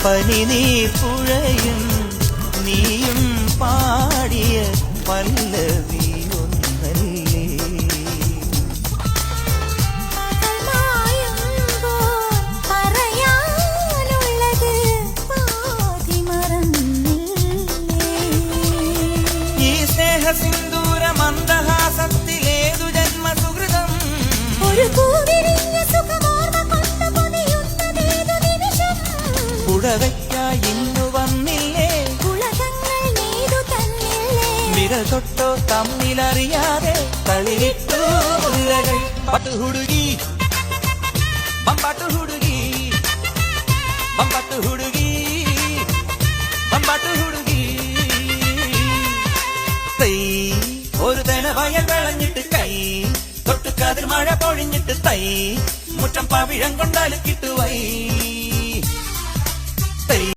പനിനീർ പുഴയും നീയും പാടിയ പല്ലവി ഒന്നല്ലേ. ഈ സ്നേഹസിന്ദൂര മന്ദഹാസത്തിലേതു ജന്മസുഹൃതം പുഴവയ്ക്കായി ഇന്നു വന്നില്ലേ, വിരൽ തൊട്ടോ തമ്മിലറിയാതെ തളിരിട്ടു മുല്ലകൾ. പട്ടു ഹുടുകി ബമ്പാട്ടു ഹുടുകി ബമ്പാട്ടു ഹുടുകി ബമ്പാട്ടു ഹുടുകി. തൈ ഒരു തന വയൽ വിളഞ്ഞിട്ട് കൈ തൊട്ടു കതിർ മഴ പൊഴിഞ്ഞിട്ട് തൈ മുറ്റം പവിഴം കൊണ്ടാൽ കിട്ടുവൈ.